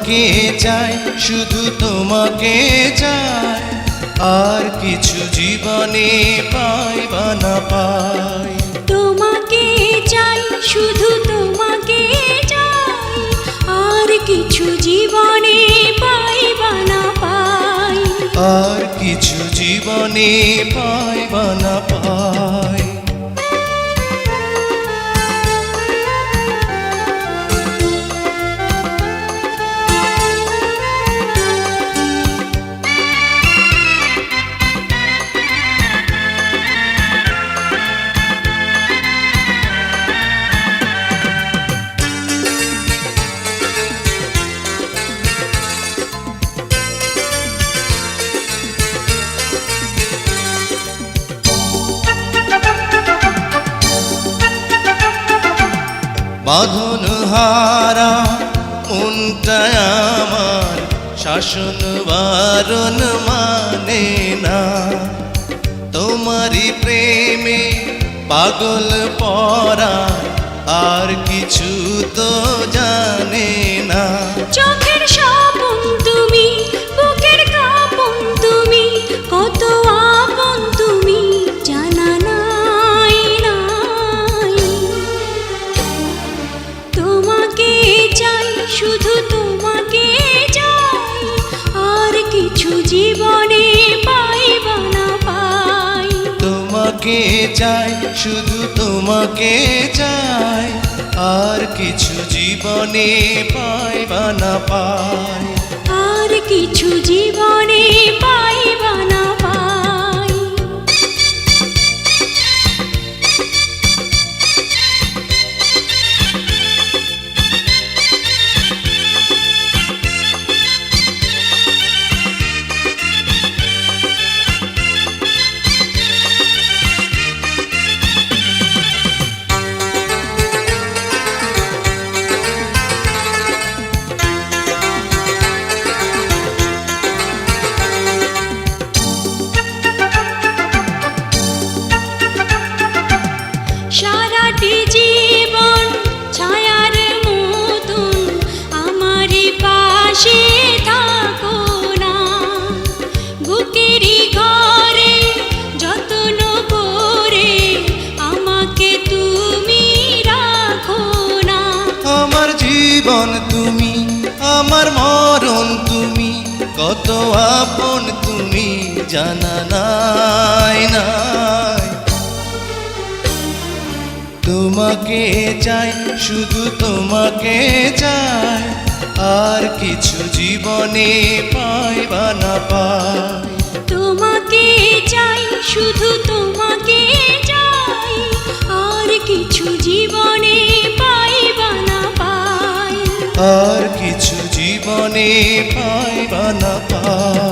তোমাকে চাই, শুধু তোমাকে চাই, আর কিছু জীবনে পাই বা না পাই। তোমাকে চাই, শুধু তোমাকে চাই, আর কিছু জীবনে পাই বা না পাই। আর কিছু জীবনে পাই বা না পাই। বাঁধন হারা মনটা আমার শাসন বারণ মানে না। তোমারই প্রেমে পাগল পরা আর কিছু তো জানে না। চোখের স্বপন তুমি, বুকের কাঁপন তুমি, কত আপন তুমি জানা নাই নাই। তোমাকে চাই, শুধু তোমাকে চাই, আর কিছু জীবনে পাই বা না পাই। তোমাকে চাই, শুধু তোমাকে চাই, আর কিছু জীবনে পাই বা না পাই। আর কিছু জীবনে পাই বা না পাই। সারাটি জীবন ছায়ার মতন আমারই পাশে থাকো না। বুকেরই ঘরে যত্ন করে আমাকে তুমি রাখো না। আমার জীবন তুমি, আমার মরণ তুমি, কত আপন তুমি জানা নাই নাই। তোমাকে চাই, শুধু তোমাকে চাই, আর কিছু জীবনে পাই বা না পাই। তোমাকে চাই, শুধু তোমাকে চাই, আর কিছু জীবনে পাই বা না পাই। আর কিছু জীবনে পাই বা না পাই।